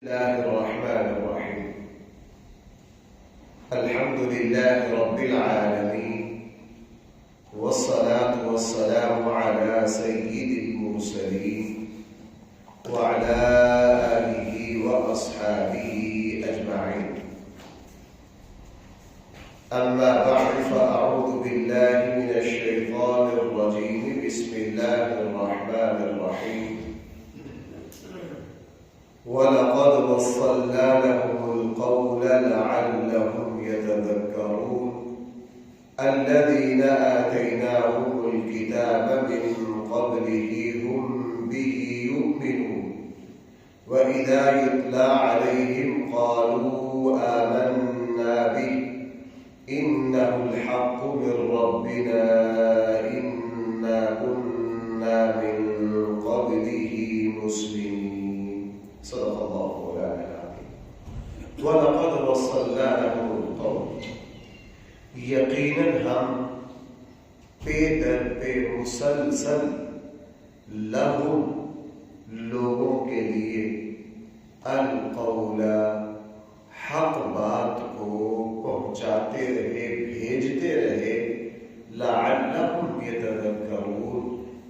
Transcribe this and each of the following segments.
الله الرحمن الرحيم. الحمد لله رب العالمين، والصلاة والسلام على سيد المرسلين وعلى آله وأصحابه أجمعين. أما بعد، فأعوذ بالله من الشيطان الرجيم. بسم الله الرحمن الرحيم. وَلَقَدْ وَصَّلْنَا لَهُمُ الْقَوْلَ لَعَلَّهُمْ يَتَذَكَّرُونَ الَّذِينَ آتَيْنَاهُمُ الْكِتَابَ مِنْ قَبْلِهِ هُمْ بِهِ يُؤْمِنُونَ وَإِذَا يُتْلَى عَلَيْهِمْ قَالُوا آمَنَّا بِهِ إِنَّهُ الْحَقُّ مِنْ رَبِّنَا إِنَّا كُنَّا مِنْ قَبْلِهِ مُسْلِمِينَ. صدق اللہ مولانا العظیم. وَلَقَدْ وَصَّلْنَا لَهُمُ الْقَوْلَ، یقیناً ہم پے در پہ مسلسل لہم لوگوں کے لیے القول حق بات کو پہنچاتے رہے، بھیجتے رہے، لعلہم یتذکرون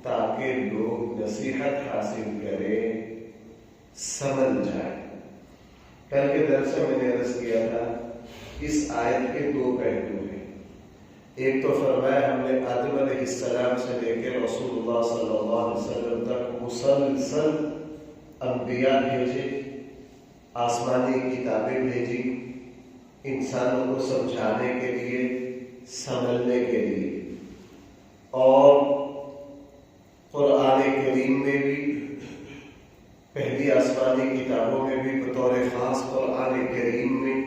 تاکہ لوگ نصیحت حاصل کریں، سمجھ جائے. کل کے درس میں نے عرض کیا تھا اس آیت کے دو پہلو ہیں. ایک تو فرمایا ہم نے آدم علیہ السلام سے لے کے رسول اللہ صلی اللہ علیہ وسلم تک مسلسل انبیاء بھیجے، آسمانی کتابیں بھیجی، انسانوں کو سمجھانے کے لیے، سمجھنے کے لیے. اور قرآن کریم میں بھی، پہلی آسمانی کتابوں میں بھی، بطور خاص قرآن کریم میں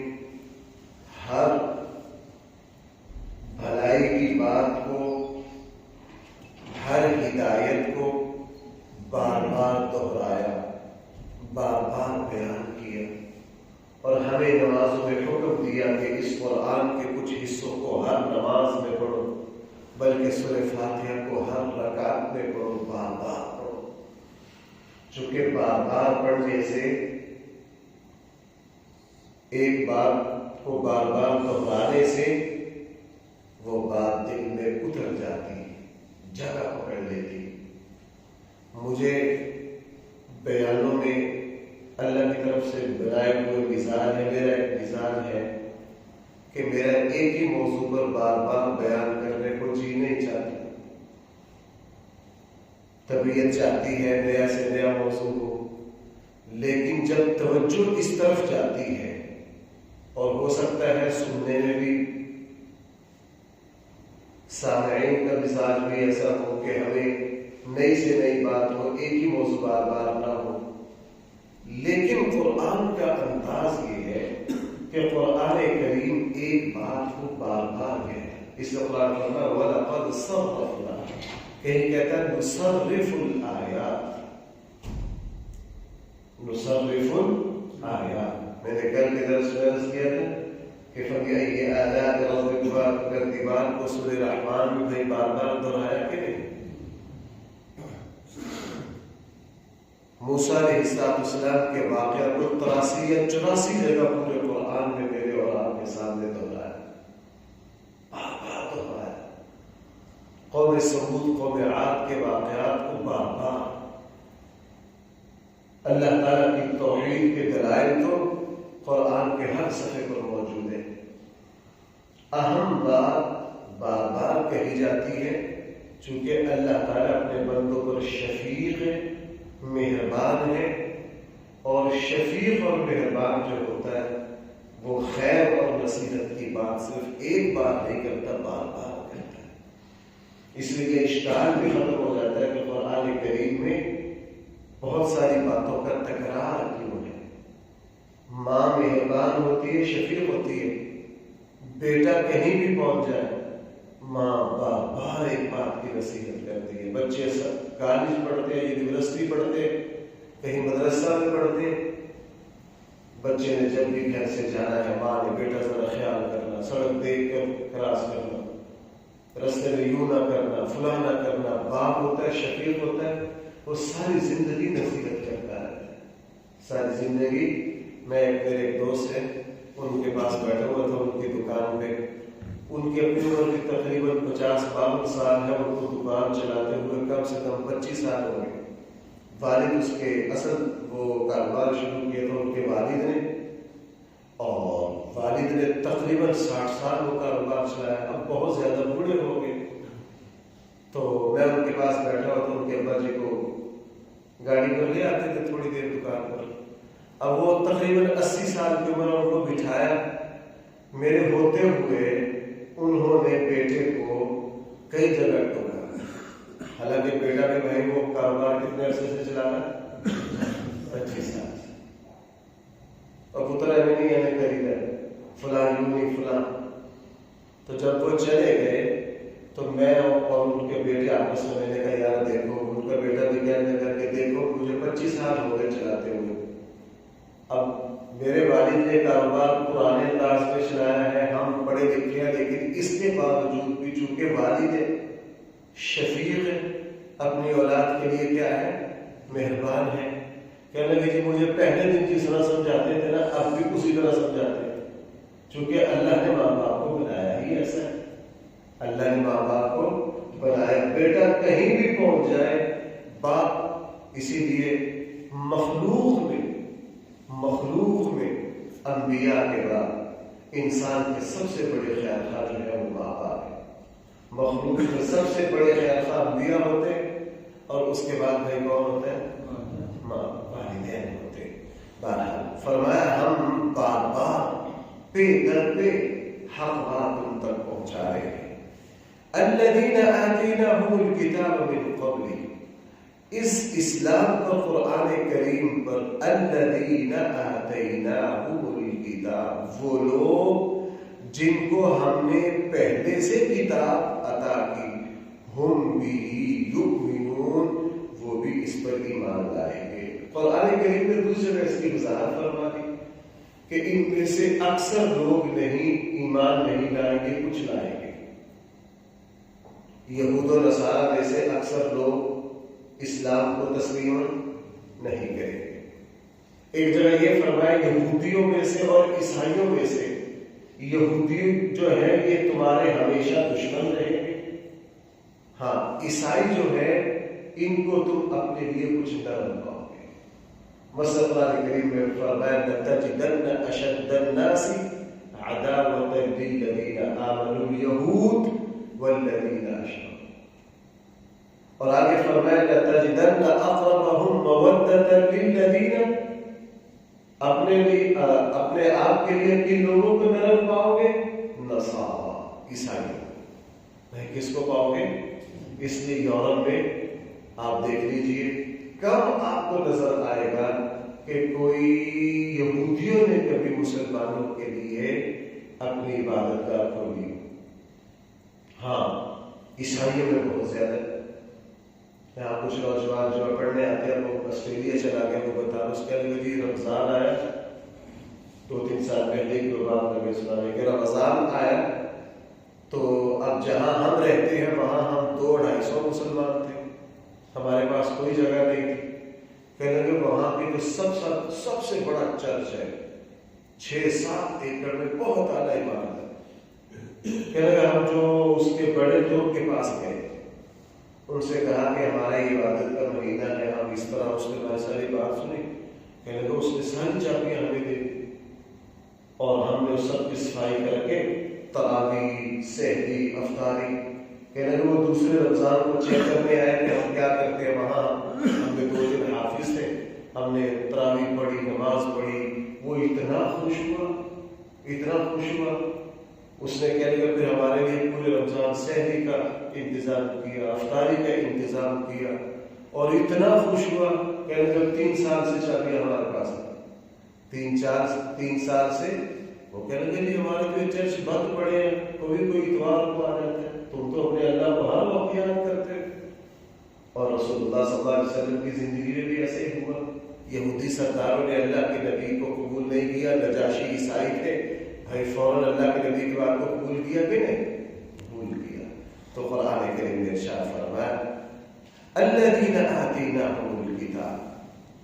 ہر بھلائی کی بات کو، ہر ہدایت کو بار بار دہرایا، بار بار بیان کیا. اور ہمیں نمازوں میں حکم دیا کہ اس قرآن کے کچھ حصوں کو ہر نماز میں پڑھو، بلکہ سورہ فاتحہ کو ہر رکعت میں پڑھو، بار بار پڑھو. چونکہ بار بار پڑھنے سے ایک بات کو بار بار دہرانے سے وہ بات دل میں اتر جاتی، جگہ پکڑ لیتی. مجھے بیانوں میں اللہ کی طرف سے بنائے ہوئے مزاج ہے، میرا ایک مزاج ہے کہ میرا ایک ہی موضوع پر بار بار بیان کرنے کو جی نہیں چاہتا. طبیعت چاہتی ہے نیا سے نیا موضوع ہو، لیکن جب توجہ اس طرف جاتی ہے، اور ہو سکتا ہے سننے میں بھی سامعین کا مزاج بھی ایسا ہو کہ ہمیں نئی سے نئی بات ہو، ایک ہی موضوع بار بار نہ ہو، لیکن قرآن کا انداز یہ ہے کہ قرآن کریم ایک بات کو بار بار کہے. اس لیے قرآن فرماتا ہے وَلَقَدْ صَرَّفْنَا، کہیں کہتا ہے نصرف الآیات، نصرف الآیات. میں نے کل کے درس میں عرض کیا تھا کہ فَبِأَيِّ آلَاءِ رَبِّكُمَا تُكَذِّبَانِ کو سورہ رحمان میں بھائی بار بار دہرایا کہ نہیں. موسیٰ علیہ السلام کے واقعہ کو 83 یا 84 جگہ پورے قرآن میں میرے اور آپ کے سامنے دہرایا، بار بار دہرایا. قوم ثمود، قوم عاد کے واقعات کو بار بار. اللہ تعالیٰ کی توحید کے دلائل تو قرآن کے ہر صفحے پر موجود ہے. اہم بات بار بار کہی جاتی ہے چونکہ اللہ تعالیٰ اپنے بندوں پر شفیق ہے، مہربان ہے. اور شفیق اور مہربان جو ہوتا ہے وہ خیر اور نصیحت کی بات صرف ایک بار نہیں کرتا، بار بار کرتا ہے. اس لیے یہ اشکال بھی ختم ہو جاتا ہے کہ قرآن کریم میں بہت ساری باتوں کا تکرار کیوں ہے. ماں مہربان ہوتی ہے، شفیق ہوتی ہے، بیٹا کہیں بھی پہنچ جائے ماں بار بار ایک بات کی نصیحت کرتی ہے. بچے سب کالج پڑھتے ہیں، یونیورسٹی پڑھتے، کہیں مدرسہ میں پڑھتے، بچے نے جب بھی گھر سے جانا ہے ماں نے بیٹا ذرا خیال کرنا، سڑک دیکھ کر کراس کرنا، رستے میں یوں نہ کرنا، فلاں نہ کرنا. باپ ہوتا ہے، شفیق ہوتا ہے، وہ ساری زندگی نصیحت کرتا ہے، ساری زندگی میں میرے ایک دوست ہیں ان کے پاس بیٹھا ہوا تھا ان کی دکان پہ. ان کی اپنی عمر بھی تقریباً 50-52 سال ہے. ان کو دکان چلاتے ہوئے کم سے کم 25 سال ہو گئے. والد اس کے اصل وہ کاروبار شروع کیا تھا ان کے والد نے, اور والد نے تقریباً 60 سال وہ کاروبار چلایا. اب بہت زیادہ بوڑھے ہو گئے. تو میں ان کے پاس بیٹھا ہوا تھا. ان کے ابا جی کو گاڑی پر لے آتے تھے تھوڑی دیر دکان پر. اب وہ تقریباً 80 سال کی عمر, ان کو بٹھایا. میرے ہوتے ہوئے انہوں نے بیٹے کو کئی جگہ ٹوکا. حالانکہ بیٹا بھی بھائی وہ کاروبار کتنے عرصے سے چلا رہا ہے, 25 سال سے. اور پترا میں نہیں آنے کری گئے فلاں یوں نہیں فلاں. تو جب وہ چلے گئے تو میں اور ان کے بیٹے آپس میں, میں نے کہا یار دیکھو, ان کا بیٹا بھی کہنے کر کے دیکھو مجھے 25 سال ہو گئے چلاتے ہوئے. اب میرے والد نے کاروبار پرانے انداز میں چلایا ہے, ہم پڑھے لکھے ہیں, لیکن اس کے باوجود بھی چونکہ والد شفیق ہے, اپنی اولاد کے لیے کیا ہے, مہربان ہے. کہنے لگے جی مجھے پہلے دن جس طرح سمجھاتے تھے نا اب بھی اسی طرح سمجھاتے ہیں, چونکہ اللہ نے ماں باپ کو بنایا ہی ایسا ہے. اللہ نے ماں باپ کو بنایا. بیٹا کہیں بھی پہنچ جائے باپ, اسی لیے مخلوق میں انبیاء کے بعد انسان کے سب سے بڑے خیال خواہ جو ہے وہ ماں باپ ہے. مخلوق میں سب سے بڑے خیال خواہ انبیاء ہوتے ہیں, اور اس کے بعد بھائی کون ہوتے ہیں, ماں والدین ہوتے ہیں. بہرحال فرمایا ہم بار بار پہ در پہ حق بات ان تک پہنچا رہے ہیں. الذین آتیناہم الکتاب من قبلہ, اس اسلام پر, قرآن کریم پر, الذین آتیناہم الکتاب, وہ لوگ جن کو ہم نے پہلے سے کتاب عطا کی, ہم بھی یؤمنون, وہ بھی اس پر ایمان لائیں گے. قرآن کریم نے دوسرے میں اس کی وضاحت فرما دی کہ ان میں سے اکثر لوگ نہیں ایمان نہیں لائیں گے, کچھ لائیں گے. یہود و نصارہ میں سے اکثر لوگ اسلام کو تسلیم نہیں کریں گے. ایک جگہ یہ فرمایا یہودیوں میں سے اور عیسائیوں میں سے, یہودی جو ہے یہ تمہارے ہمیشہ دشمن رہیں گے, ہاں عیسائی جو ہے ان کو تم اپنے لیے کچھ نرم پاؤ گے. مثلا قرآن کریم میں فرمایا لَتَجِدَنَّ أَشَدَّ النَّاسِ عَدَاوَةً لِلَّذِينَ آمَنُوا الْيَهُودَ وَالَّذِينَ أَشْرَكُوا, اور آگے فرمایا لَتَجِدَنَّ أَقْرَبَهُمْ مَوَدَّةً لِلَّذِينَ, اپنے آپ کے لیے کن لوگوں کو نرم پاؤ گے, نصارا, عیسائی. میں کس کو پاؤ گے, اس لیے یورپ میں آپ دیکھ لیجئے کم آپ کو نظر آئے گا کہ کوئی یہودیوں نے کبھی مسلمانوں کے لیے اپنی عبادت گاہ کھولی. ہاں عیسائیوں میں بہت زیادہ. یہاں کچھ نوجوان جو پڑھنے آتے ہیں, وہ آسٹریلیا چلا گیا, وہ بتا اس کے لیے جی رمضان آیا 2-3 سال پہلے کی بات لگے سنانے کہ رمضان آیا تو اب جہاں ہم رہتے ہیں وہاں ہم 200-250 مسلمان تھے, ہمارے پاس کوئی جگہ نہیں تھی. کہنے لگے وہاں کی جو سب سے بڑا چرچ ہے 6-7 ایکڑ میں, بہت اعلیٰ عمارت ہے. کہنے لگا ہم جو اس کے بڑے لوگ کے پاس گئے, ان سے کہا کہ ہمارا عبادت کا مہینہ ہے, ہم اس طرح, اس نے بہت ساری بات سنی. کہنے لگا اس نے ساری چابیاں ہمیں دے دی, اور ہم نے سب کی صفائی کر کے تراویح, سحری, افطاری. کہنے لگے وہ دوسرے رمضان کو چیک کرنے آئے کہ ہم کیا کرتے ہیں وہاں. ہم نے 2 دن حافظ تھے, ہم نے تراویح پڑھی, نماز پڑھی. وہ اتنا خوش ہوا, اس نے کہنے لگا پھر ہمارے لیے پورے رمضان سحری کا انتظام کیا, افطاری کا انتظام کیا, اور اتنا خوش ہوا. کہنے لگا 3 سال سے چابیاں ہمارے پاس ہیں, 3 سال سے. وہ کہنے لگے جی ہمارے تو چرچ بند پڑے ہیں, کوئی اتوار کو آ جاتے ہیں, تم تو اپنے اللہ کو ہر وقت یاد کرتے. اور رسول اللہ صلی اللہ علیہ وسلم کی زندگی میں بھی ایسے ہی ہوا. یہودی سرداروں نے اللہ کے نبی کو قبول نہیں کیا, نجاشی عیسائی تھے, بھائی فوراً اللہ کے نبی کی بات کو قبول کیا کہ نہیں, قبول کیا. تو قرآن کریم نے ارشاد فرمایا الذین آتیناہم الکتاب,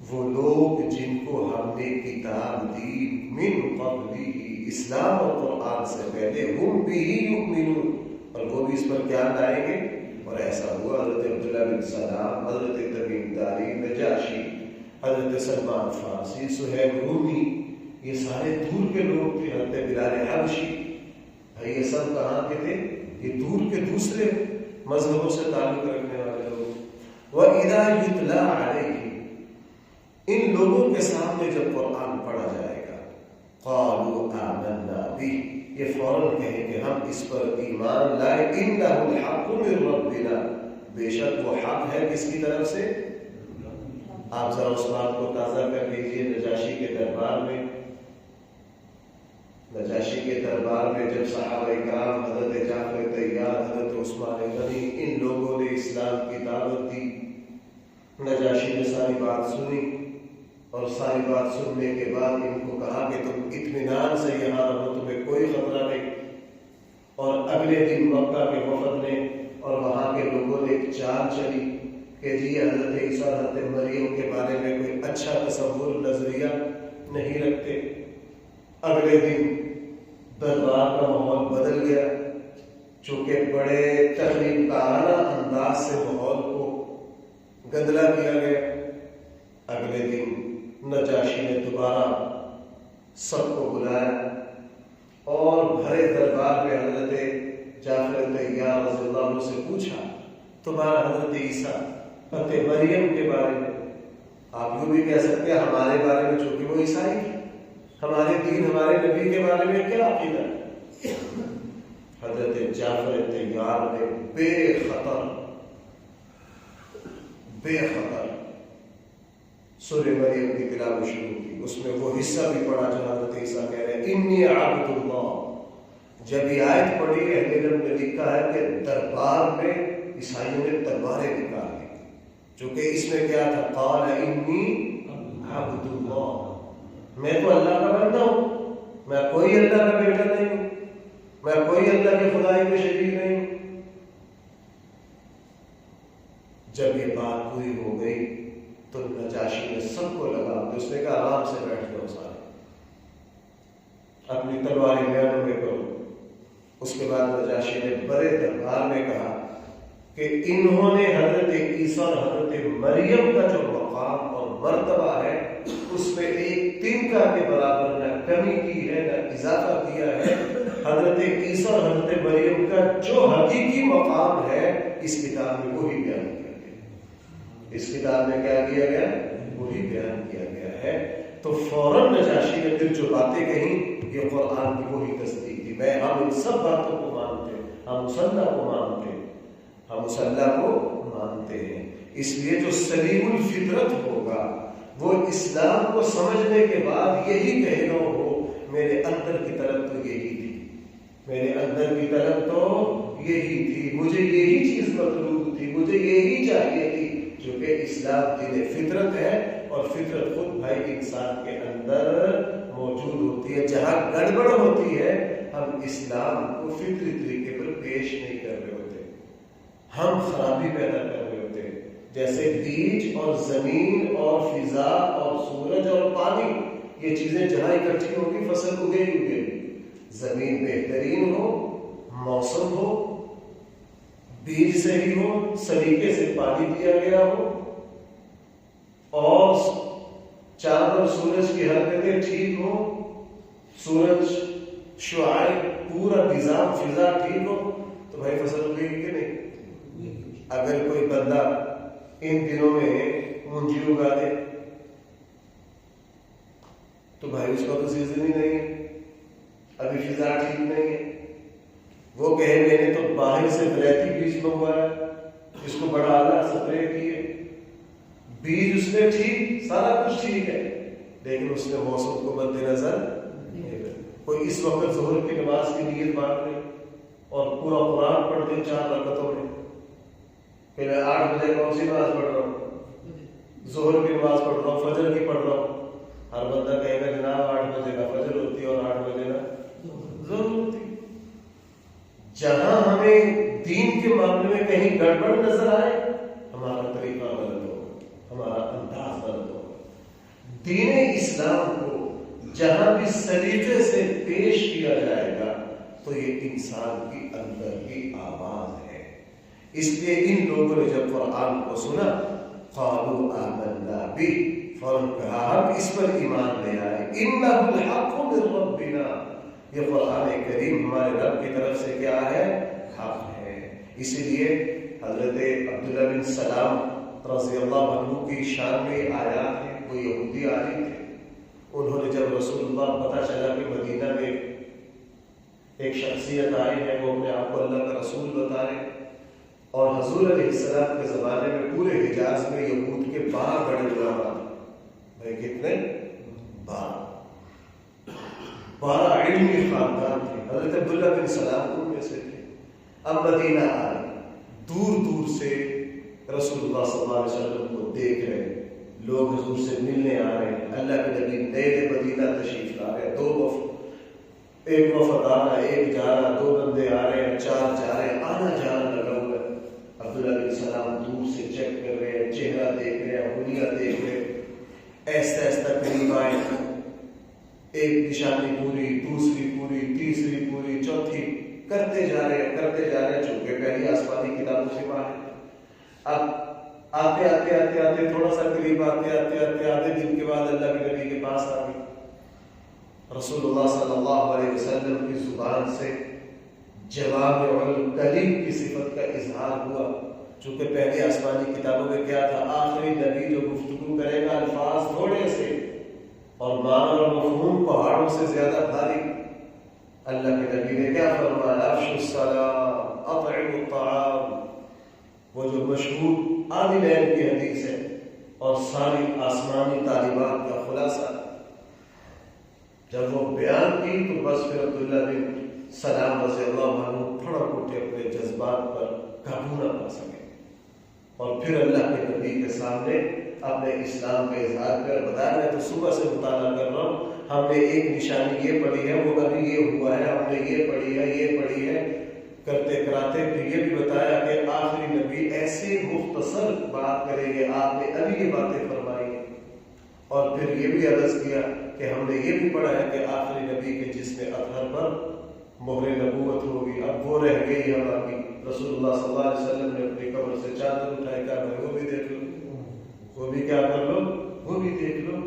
وہ لوگ جن کو ہم نے کتاب دی من قبلہ، اسلام اور قرآن سے پہلے، ہم بھی یؤمنون، اور وہ بھی اس پر کیا لائیں گے. اور ایسا ہوا حضرت عبداللہ بن سلام، حضرت تمیم داری، نجاشی، حضرت سلمان فارسی، سہیب رومی، یہ سارے دور کے لوگ تھے. حضرت بلال حبشی، بھائی یہ سب کہاں کے تھے؟ یہ دور کے دوسرے مذہبوں سے تعلق رکھنے والے لوگ. وَإِذَا يُتْلَى عَلَيْهِ، ان لوگوں کے سامنے جب قرآن پڑھا جائے گا، قَالُوا آمَنَّا بِهِ، یہ فوراً کہیں کہ ہم اس پر ایمان لائے. إِنَّهُ الْحَقُّ مِن رَّبِّنَا، بے شک وہ حق ہے کس کی طرف سے؟ آپ ذرا اس بات کو تازہ کر لیجیے. نجاشی کے دربار میں جب صحابہ کرام، حضرت جعفر طیار، حضرت عثمان غنی، ان لوگوں نے اسلام کی دعوت دی، نجاشی نے ساری بات سنی، اور ساری بات سننے کے بعد ان کو کہا کہ تم اطمینان سے یہاں رہو، تمہیں کوئی خطرہ نہیں. اور اگلے دن مکہ کے وفد نے اور وہاں کے لوگوں نے ایک چال چلی کہ جی حضرت عیسیٰ، حضرت مریم کے بارے میں کوئی اچھا تصور، نظریہ نہیں رکھتے. اگلے دن دربار کا ماحول بدل گیا، چونکہ بڑے تقریب کارانہ انداز سے ماحول کو گندلا کیا گیا. اگلے دن نجاشی نے دوبارہ سب کو بلایا اور بھرے دربار میں حضرت جعفر طیار رضی اللہ عنہ سے پوچھا، تمہارا حضرت عیسیٰ، حضرت مریم کے بارے میں، آپ یوں بھی کہہ سکتے ہیں ہمارے بارے میں، چونکہ وہ عیسائی تھے، ہمارے دین، ہمارے نبی کے بارے میں کیا عقیدہ ہے؟ حضرت جعفر طیار نے بے خطر سورہ مریم کی تلاوت شروع کی. اس میں وہ حصہ بھی پڑھا جہاں حضرت عیسیٰ کہہ رہے ہیں انی عبد اللہ. جب یہ آیت پڑھی، اہل علم نے لکھا ہے کہ دربار میں عیسائیوں نے تلواریں نکالی، چونکہ اس میں کیا تھا؟ قال انی عبد اللہ، میں تو اللہ کا بندہ ہوں، میں کوئی اللہ کا بیٹا نہیں ہوں، میں کوئی اللہ کے خدائی میں شریک نہیں ہوں. جب یہ بات پوری ہو گئی تو نجاشی نے سب کو لگا، اس نے کہا آرام سے بیٹھ جاؤ، سارے اپنی تلواریں میدان میں کرو. اس کے بعد نجاشی نے بڑے دربار میں کہا کہ انہوں نے حضرت عیسیٰ اور حضرت مریم کا جو مقام اور مرتبہ ہے اس میں ایک تنکا کے برابر نہ کمی کی ہے نہ اضافہ کیا ہے. حضرت عیسیٰ اور حضرت مریم کا جو حقیقی مقام ہے اس کتاب میں وہی بیان کیا گیا. اس کتاب میں کیا کیا گیا؟ وہی بیان کیا گیا ہے. تو فوراً نجاشی نے پھر جو باتیں کہیں یہ قرآن کی وہی تصدیق تھی. ہم ان سب باتوں کو مانتے، ہم مسلح کو مانتے، ہم مسلح کو مانتے ہیں. اس لیے جو سلیم الفطرت ہوگا وہ اسلام کو سمجھنے کے بعد یہی کہے گا ہو میرے اندر کی طرف تو یہی تھی، میرے اندر کی طرف تو یہی تھی، مجھے یہی چیز مطلوب تھی، مجھے یہی چاہیے تھی. کیونکہ اسلام دین فطرت ہے اور فطرت خود بھائی انسان کے اندر موجود ہوتی ہے. جہاں گڑبڑ ہوتی ہے ہم اسلام کو فطری طریقے پر پیش نہیں کر رہے ہوتے، ہم خرابی پیدا کر رہے ہوتے ہیں. جیسے بیج اور زمین اور فضا اور سورج اور پانی، یہ چیزیں جہاں اکٹھی ہوگی فصل اگے ہی اگے. زمین بہترین ہو، موسم ہو، بیج صحیح ہو، سلیقے سے پانی دیا گیا ہو، اور چاند اور سورج کی حرکتیں ٹھیک ہو، سورج شعاع پورا نظام فضا ٹھیک ہو تو بھائی فصل اگے گی کہ نہیں؟ اگر کوئی بندہ ان دنوں میں مونجی اگا دے تو بھائی اس کا تو سیزن ہی نہیں ہے، ابھی فضا ٹھیک نہیں ہے. وہ کہے میں نے تو باہر سے ولایتی بیج منگوایا، اس کو بڑا اعلیٰ سپرے کیے، بیج اس میں ٹھیک، سارا کچھ ٹھیک ہے، لیکن اس نے موسم کو مد نظر نہیں رکھا. کوئی اس وقت ظہر کی نماز کی نیت باندھ لے اور پورا قرآن پڑھ دے 4 رکعتوں میں کہ میں 8 بجے کون سی نماز پڑھ رہا ہوں، ظہر کی نماز پڑھ رہا ہوں، فجر کی پڑھ رہا ہوں. ہر بندہ کہے گا جناب 8 بجے کا فجر ہوتی ہے اور 8 بجے کا ظہر ہوتی ہے. جہاں ہمیں دین کے معاملے میں کہیں گڑبڑ نظر آئے ہمارا طریقہ غلط ہوگا، ہمارا انداز غلط ہوگا. جہاں بھی سلیقے سے پیش کیا جائے گا تو یہ انسان کی اندر کی آواز ہے. اس لیے ان لوگوں نے جب قرآن کو سنا قالوا آمنا به، فوراً کہا ہم اس پر ایمان لے آئے. انہ الحق من ربنا، یہ قرآن کریم ہمارے رب کی طرف سے کیا ہے؟ حق ہے. اسی لیے حضرت عبداللہ بن سلام رضی اللہ عنہ کی شان میں آیات ہیں. وہ یہودی عالم تھے. انہوں نے جب رسول اللہ پتہ چلا کہ مدینہ میں ایک شخصیت آئی ہے، وہ اپنے آپ کو اللہ کا رسول بتا رہے، اور حضور علیہ السلام کے زمانے میں پورے حجاز میں یہود کے 12 بڑے علماء تھے. بھائی کتنے؟ 12 علمی خاندان تھے. حضرت عبداللہ بن سلام ان میں سے تھے. اب مدینہ آئے، دور دور سے رسول اللہ صلی اللہ علیہ وسلم کو دیکھ رہے، لوگ حضور سے ملنے آ رہے ہیں. اللہ کے نبی نئے مدینہ تشریف لا رہے ہیں. 2 وفد، ایک وفد آ رہا ہے، ایک جا رہا، 2 بندے آ رہے ہیں، 4 جا رہے ہیں، آنا جانا لگا ہوا ہے. عبداللہ بن سلام دور سے چیک کر رہے ہیں، چہرہ دیکھ رہے ہیں، حلیہ دیکھ رہے ہیں. ایسا ایسا قریب آئے، ایک نشانی پوری، دوسری پوری، تیسری پوری، چوتھی کرتے جا رہے ہیں چونکہ پہلی آسمانی کتابوں سے باہر. اب آتے تھوڑا سا قریب آتے آدھے دن کے بعد اللہ کے نبی کے پاس آ گئی. رسول اللہ صلی اللہ علیہ وسلم کی زبان سے جوامع الکلم کی صفت کا اظہار ہوا. چونکہ پہلی آسمانی کتابوں میں کیا تھا؟ آخری نبی جو گفتگو کرے گا الفاظ تھوڑے سے اور معنی اور مفہوم پہاڑوں سے زیادہ بھاری. اللہ کے نبی نے کیا فرمایا؟ افشوا السلام اطعموا الطعام. وہ جو مشہور آدھی لین کی حدیث ہے اور ساری آسمانی تعلیمات کا خلاصہ جب وہ بیان کی تو بس پھر عبداللہ بن سلام رضی اللہ عنہ پھڑک اٹھے، اپنے جذبات پر قابو نہ پا سکے اور پھر اللہ کے نبی کے سامنے اپنے اسلام کا اظہار کر بتایا. میں تو صبح سے مطالعہ کر رہا ہوں، ہم نے ایک نشانی یہ پڑھی ہے، وہ ابھی یہ ہوا ہے، ہم نے یہ پڑھی ہے کرتے کراتے پھر یہ بھی بتایا کہ آخری نبی ایسے مختصر بات کریں گے، آپ نے ابھی یہ باتیں فرمائی ہیں. اور پھر یہ بھی عرض کیا کہ ہم نے یہ بھی پڑھا ہے کہ آخری نبی کے جسم اطہر پر مہر نبوت ہوگی. اب وہ رہ گئی ہے باقی. رسول اللہ صلی اللہ علیہ وسلم نے اپنی قبر سے چادر اٹھائی، کہا میں وہ بھی دیکھ لو، وہ بھی کیا کر لو، وہ بھی دیکھ لو.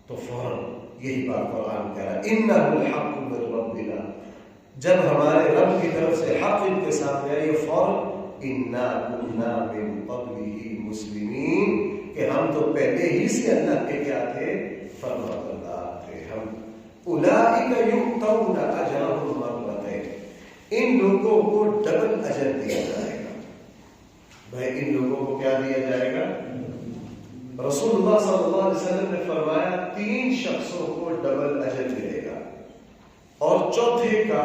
تو فوراً یہی بات قرآن کہہ رہا ہے انہ الحق من ربنا. جب ہمارے رب کی طرف سے حق ان کے سامنے آئے، فوراً انا کنا من قبلہ مسلمین، کہ ہم تو پہلے ہی سے اللہ کے کیا تھے؟ فرمانبردار تھے. ہم اولئک یؤتون اجرهم مرتين، ان لوگوں کو ڈبل اجر دیا جائے گا. بھائی ان لوگوں کو کیا دیا جائے گا؟ رسول اللہ صلی اللہ علیہ وسلم نے فرمایا 3 شخصوں کو ڈبل اجر ملے گا، اور چوتھے کا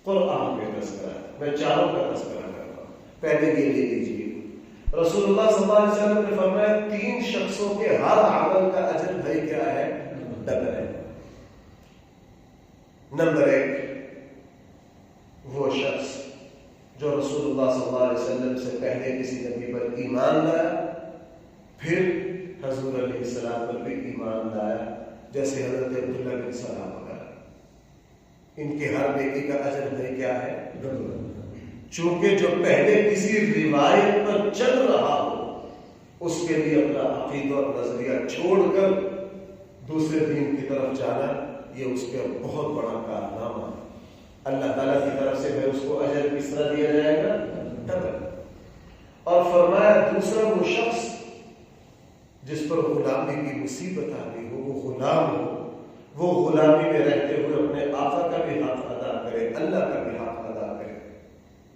قرآن میں تذکرہ ہے. میں چاروں کا تذکرہ کر رہا ہوں، پہلے یہ لے لیجیے. رسول اللہ صلی اللہ علیہ وسلم نے فرمایا 3 شخصوں کے ہر عمل کا اجر بھائی کیا ہے؟ ڈبل ہے. نمبر 1 وہ شخص جو رسول اللہ صلی اللہ علیہ وسلم سے پہلے کسی نبی پر ایمان لایا، پھر حضور علیہ السلام پر بھی ایمان لایا، جیسے حضرت عبداللہ بن سلام وغیرہ. ان کے ہر نیکی کا اجر بھائی کیا ہے؟ چونکہ جو پہلے کسی روایت پر چل رہا ہو اس کے لیے اپنا عقیدہ اور نظریہ چھوڑ کر دوسرے دین کی طرف جانا، یہ اس کا بہت بڑا کارنامہ ہے. اللہ تعالیٰ کی طرف سے میں اس کو اجر کس طرح دیا جائے گا؟ ڈبل. اور فرمایا دوسرا وہ شخص جس پر غلامی کی مصیبت آ گئی ہو، وہ غلام ہو، وہ غلامی میں رہتے ہوئے اپنے آقا کا بھی حق ادا کرے، اللہ کا بھی حق ادا کرے،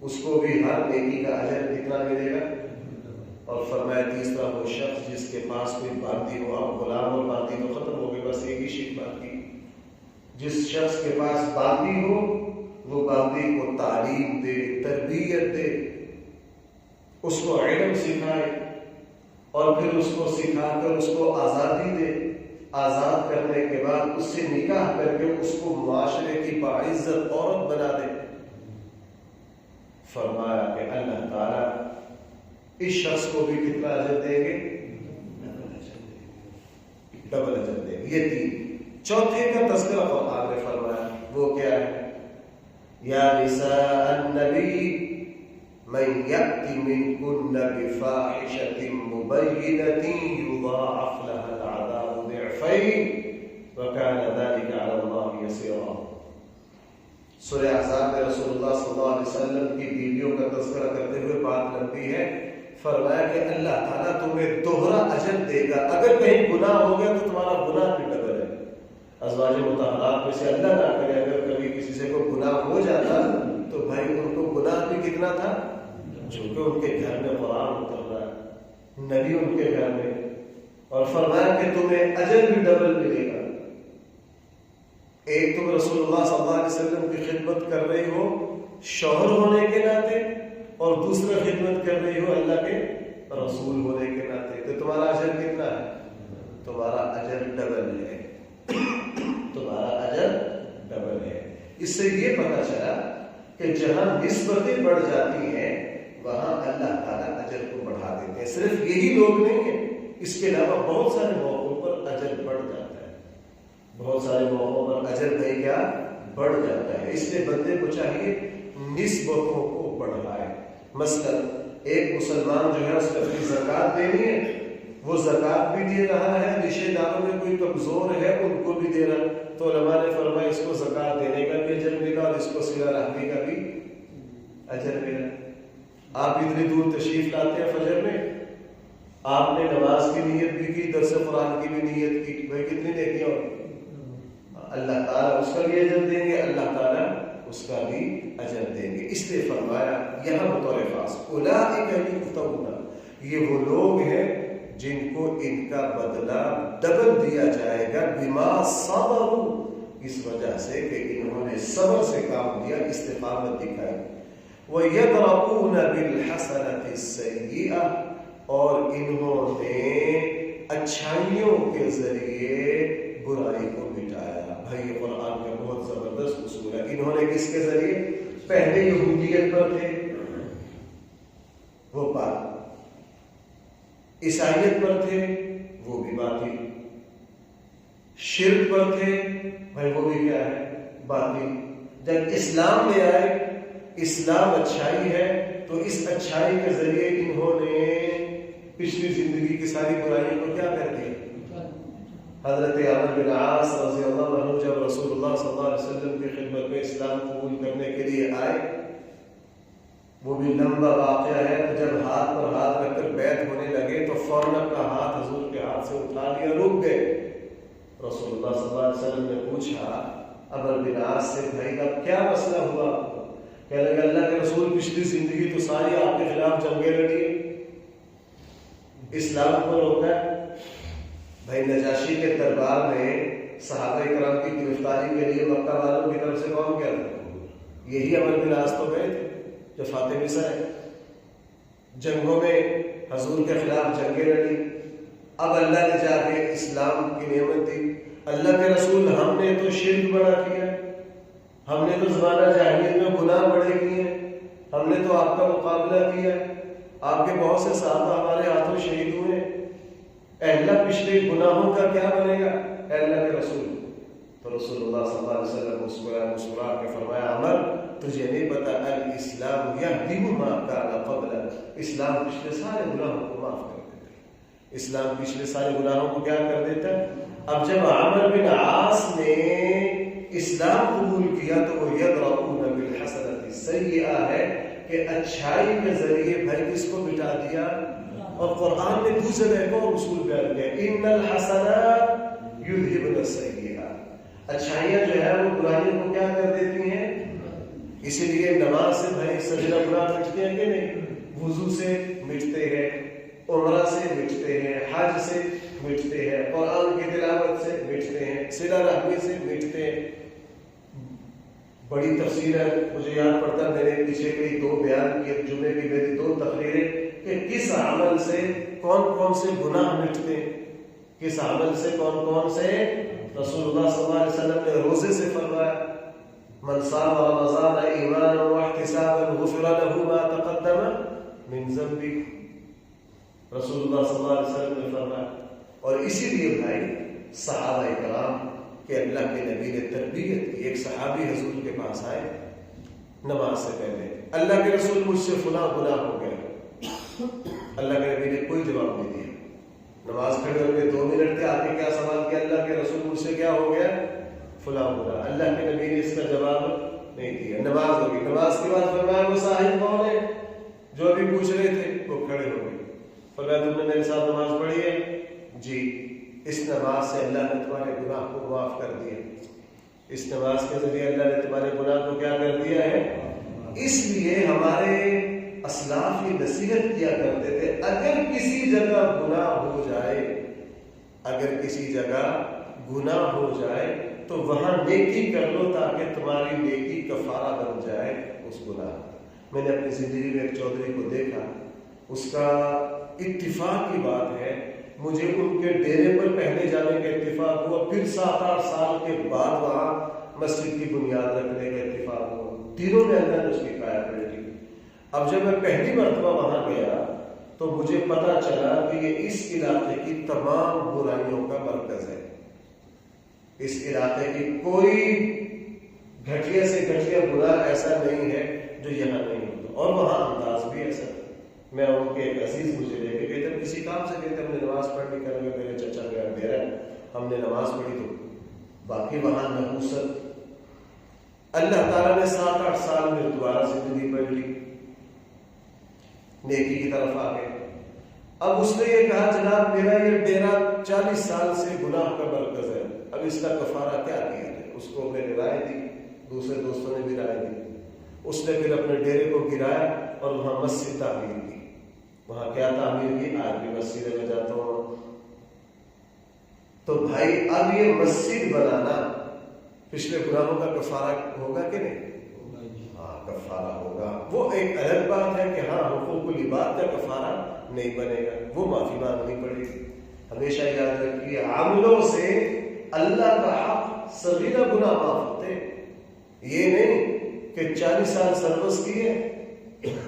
اس کو بھی ہر نیکی کا اجر کتنا ملے گا؟ اور فرمایا تیسرا وہ شخص جس کے پاس کوئی باندی ہو. اب غلام اور باندی تو ختم ہو گئی، بس ایک ہی شیخ باقی. جس شخص کے پاس باندی ہو وہ باندی کو تعلیم دے، تربیت دے، اس کو علم سکھائے اور پھر اس کو سکھا کر اس کو آزادی دے. آزاد کرنے کے بعد اس سے نکاح کر کے اس کو معاشرے کی باعزت عورت بنا دے. فرمایا کہ اللہ تعالیٰ اس شخص کو بھی کتنا اجر دیں گے؟ ڈبل اجر دیں گے. یہ 3. چوتھے کا تذکرہ قرآن نے فرمایا، وہ کیا ہے؟ یا نساء النبی من یأت منکن بفاحشۃ مبینۃ یضاعف لها العذاب ضعفین وکان ذلک علی اللہ یسیرا. سورہ احزاب میں رسول اللہ صلی اللہ علیہ وسلم کی بیویوں کا تذکرہ کرتے ہوئے بات لمبی ہے. فرمایا کہ اللہ تعالیٰ تمہیں دوہرا اجر دے گا. اگر کہیں گناہ ہو گیا تو تمہارا گناہ بھی ڈبل ہے. ازواج مطہرات میں سے اللہ نہ کرے اگر کبھی کسی سے کوئی گناہ ہو جاتا تو بھائی ان کو گناہ بھی کتنا تھا، چونکہ ان کے گھر میں قرآن اتر رہا ہے، نبی ان کے گھر میں. اور فرمایا کہ تمہیں اجر بھی ڈبل ملے گا. ایک تم رسول اللہ صلی اللہ علیہ وسلم کی خدمت کر رہی ہو شوہر ہونے کے ناطے، اور دوسرا خدمت کر رہی ہو اللہ کے رسول ہونے کے ناطے، تو تمہارا اجر کتنا ہے؟ تمہارا اجر ڈبل ہے. تمہارا اجر ڈبل ہے. اس سے یہ پتہ چلا کہ جہاں نسبتیں بڑھ جاتی ہیں وہاں اللہ تعالیٰ اجر کو بڑھا دیتے ہیں. صرف یہی لوگ نہیں ہیں، اس کے علاوہ بہت سارے موقعوں پر اجر بڑھ جاتا ہے. بہت سارے موقعوں پر اجر نہیں کیا بڑھ جاتا ہے. اس لیے بندے کو چاہیے نسبتوں کو بڑھائے. مثلا ایک مسلمان جو ہے اس کو اپنی زکوٰۃ دینی ہے، وہ زکوٰۃ بھی دے رہا ہے، رشتے داروں میں کوئی کمزور ہے ان کو بھی دے رہا ہے، تو علماء نے فرمایا اس کو زکوٰۃ دینے کا بھی اجر ملے گا اور اس کو صلہ رحمی کا بھی اجر ملے گا. آپ اتنی دور تشریف لاتے ہیں فجر میں، آپ نے نماز کی نیت بھی کی، درس قرآن کی بھی نیت کی، بھائی کتنی نیکیاں ہوگی. اللہ تعالیٰ اس کا بھی اجر دیں گے، اللہ تعالیٰ اس کا بھی اجر دیں گے. اس لیے فرمایا یہاں بطور خاص اولئک یؤتون، یہ وہ لوگ ہیں جن کو ان کا بدلہ ڈبل دیا جائے گا، بما صبروا، اس وجہ سے کہ انہوں نے صبر سے کام دیا، استقامت دکھائی. وَيَدْرَؤُونَ بِالْحَسَنَةِ السَّيِّئَةِ، اور انہوں نے اچھائیوں کے ذریعے برائی کو مٹایا. بھائی یہ قرآن کا بہت زبردست اصول ہے. انہوں نے کس کے ذریعے؟ پہلے یہودیت پر تھے وہ بات، عیسائیت پر تھے وہ بھی باطل، شرک پر تھے بھائی وہ بھی کیا ہے؟ باطل. جب اسلام میں آئے، اسلام اچھائی ہے، تو اس اچھائی کے ذریعے انہوں نے پچھلی زندگی کی ساری برائیوں کو کیا کر دیا. حضرت عمرو بن عاص رضی اللہ عنہ جب رسول اللہ صلی اللہ علیہ وسلم کی خدمت میں اسلام قبول کرنے کے لیے آئے، وہ بھی لمبا واقعہ ہے. تو جب ہاتھ پر ہاتھ رکھ کر بیعت ہونے لگے تو فوراً اپنا ہاتھ حضور کے ہاتھ سے اٹھا لیا، رک گئے. رسول اللہ صلی اللہ علیہ وسلم نے پوچھا عمرو بن عاص سے، بھائی اب کیا مسئلہ ہوا؟ کہنے لگے اللہ کے رسول پچھلی زندگی تو ساری آپ کے خلاف جنگیں لڑی، اسلام کو روکا ہے. بھائی نجاشی کے دربار میں صحابہ کرام کی گرفتاری کے لیے مکہ والوں کی طرف سے کون گیا تھا؟ یہی عمرو بن عاص تو گئے تھے جو فاتح مصر ہے. جنگوں میں حضور کے خلاف جنگیں لڑی. اب اللہ نے جا کے اسلام کی نعمت دی. اللہ کے رسول ہم نے تو شرک بڑا کیا، ہم نے تو زمانہ جاہلیت میں گناہ بڑے کیے، ہم نے تو آپ کا مقابلہ کیا، آپ کے بہت سے صحابہ ہمارے ہاتھوں شہید ہوئے. اے اللہ پچھلے گناہوں کا کیا بنے گا اے اللہ کے رسول؟ تو رسول اللہ صلی اللہ علیہ وسلم مسکرا کے فرمایا عمر تجھے نہیں پتا الاسلام یہدم ما کان قبل، اسلام پچھلے سارے گناہوں کو معاف کر دیتا ہے. اسلام پچھلے سارے گناہوں کو کیا کر دیتا ہے. اب جب عمرو بن عاص نے اسلام قبول کیا تو وہ یدرؤون بالحسنۃ السیئۃ ہے کہ اچھائی کے ذریعے بھائی کس کو مٹا دیا. اور قرآن نے دوسرے ایک اور اصول بیان کیا، ان الحسنات یذہبن السیئات، اچھائیاں جو ہے وہ برائیوں کو کیا کر دیتی ہیں. اسی لیے نماز سے بھائی سجدہ گناہ مٹتے ہیں کہ نہیں؟ وضو سے مٹتے ہیں، عمرہ سے مٹتے ہیں، حج سے مٹتے ہیں، قرآن کی تلاوت سے مٹتے ہیں، صلہ رحمی سے مٹتے ہیں. بڑی تفصیل ہے، مجھے یاد پڑتا میں نے پیچھے کئی 2 بیان کیے، جمعے کی میری 2 تقریریں کہ کس عمل سے کون کون سے گناہ مٹتے ہیں، کس عمل سے کون کون سے. رسول اللہ صلی اللہ علیہ وسلم نے روزے سے فرمایا من صام رمضان ایمانا واحتسابا غفر له ما تقدم من ذنبه، رسول اللہ صلی اللہ علیہ وسلم نے فرمایا. اور اسی لیے بھائی صحابہ کرام کہ اللہ کے نبی نے تربیت کی. ایک صحابی حضور کے پاس آئے نماز سے پہلے, اللہ کے رسول مجھ سے فلاں گناہ ہو گیا. اللہ کے نبی نے کوئی جواب نہیں دیا. نماز کھڑے ہو گئے 2 منٹ کے آگے کیا سوال کیا, اللہ کے رسول مجھ سے کیا ہو گیا, فلاں گناہ. اللہ کے نبی نے اس کا جواب نہیں دیا. نماز ہوگی. نماز کے بعد فرمایا وہ صاحب کون ہے جو ابھی پوچھ رہے تھے, وہ کھڑے ہو گئے. فرمایا تم نے میرے ساتھ نماز پڑھی ہے؟ جی. اس نماز سے اللہ نے تمہارے گناہ کو معاف کر دیا. اس نماز کے ذریعے اللہ نے تمہارے گناہ کو کیا کر دیا ہے. اس لیے ہمارے اسلاف یہ نصیحت کیا کرتے تھے, اگر کسی جگہ گناہ ہو جائے, اگر کسی جگہ گناہ ہو جائے تو وہاں نیکی کر لو تاکہ تمہاری نیکی کفارہ بن جائے اس گناہ. میں نے اپنی زندگی میں ایک چودھری کو دیکھا, اس کا اتفاق کی بات ہے, مجھے ان کے ڈیرے پر پہلے جانے کا اتفاق ہوا, پھر 7-8 سال کے بعد وہاں مسجد کی بنیاد رکھنے کا اتفاق ہوا. تینوں میں اللہ نے اس کی کایا پلٹی. اب جب میں پہلی مرتبہ وہاں گیا تو مجھے پتا چلا کہ یہ اس علاقے کی تمام برائیوں کا مرکز ہے. اس علاقے کی کوئی گھٹیا سے گھٹیا گناہ ایسا نہیں ہے جو یہاں نہیں ہوتا, اور وہاں انداز بھی ایسا ہے. میں ان کے ایک عزیز مجھے لے کے گئے تھے, کسی کام سے گئے تھے, ہم نے نماز پڑھنے کریں گے, میرے چچا میرا ڈیرا ہے, ہم نے نماز پڑھی تو باقی وہاں نحوست. اللہ تعالیٰ نے 7-8 سال میں دوبارہ زندگی پڑھ لی, نیکی کی طرف آ گئے. اب اس نے یہ کہا جناب میرا یہ ڈیرا 40 سال سے گناہ کا مرکز ہے, اب اس کا کفارہ کیا کیا جائے. اس کو میں نے رائے دی, دوسرے دوستوں نے بھی رائے دی. اس نے پھر اپنے ڈیرے کو گرایا اور وہاں مسجد تعمیر کی. وہاں کیا تعمیر کی, آج بھی مسجد میں جاتا ہوں. تو بھائی اب یہ مسجد بنانا پچھلے گناہوں کا کفارہ ہوگا کہ نہیں؟ ہاں کفارہ ہوگا. وہ ایک الگ بات ہے کہ ہاں حقوق العباد کا کفارہ نہیں بنے گا, وہ معافی مانگنی پڑے گی. ہمیشہ یاد رکھیے عملوں سے اللہ کا حق صغیرہ گناہ معاف ہوتے. یہ نہیں کہ 40 سال سروس کیے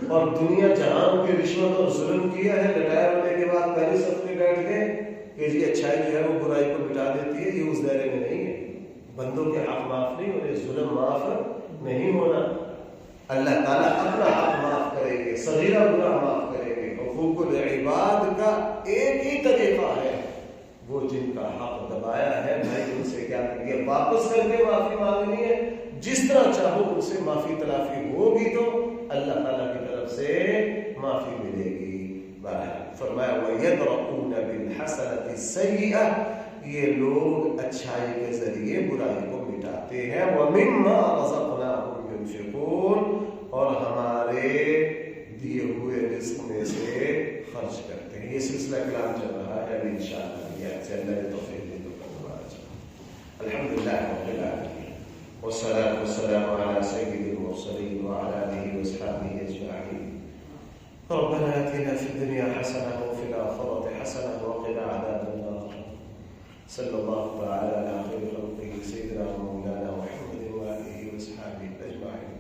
اور دنیا جہان کی رشوت اور ظلم کیا ہے, ریٹائر ہونے کے بعد پہلے صف میں بیٹھ گئے کہ جی اچھائی جو ہے وہ برائی کو مٹا دیتی ہے. یہ اس دائرے میں نہیں ہے. بندوں کے حق معاف نہیں ہونے, ظلم معاف نہیں ہونا. اللہ تعالیٰ اپنا حق معاف کریں گے, صغیرہ گناہ معاف کریں گے. حقوق العباد کا ایک ہی طریقہ ہے, وہ جن کا حق دبایا ہے بھائی ان سے کیا کریے, واپس کر کے معافی مانگنی ہے. جس طرح چاہو ان سے معافی تلافی ہوگی تو اللہ تعالیٰ کی طرف سے معافی ملے گی. فرمایا وَيَدْرَؤُونَ بِالْحَسَنَةِ السَّيِّئَةِ, یہ لوگ اچھائی کے ذریعے برائی کو مٹاتے ہیں. وَمِمَّا رَزَقْنَاهُمْ يُنْفِقُونَ, اور ہمارے دیے ہوئے رزق میں سے خرچ کرتے ہیں. یہ سلسلہ کلام چل رہا ہے, ابھی انشاءاللہ یہ سے اللہ نے توفیق دے تو کرنا چاہیے. الحمدللہ رب العالمین والصلاة والسلام على سيد المرسلين وعلى آله وصحبه أجمعين. ربنا آتنا في الدنيا حسنة وفي الآخرة حسنة وقنا عذاب النار. صلى الله تعالى على خير خلقه سيدنا ومولانا محمد وآله وصحبه أجمعين.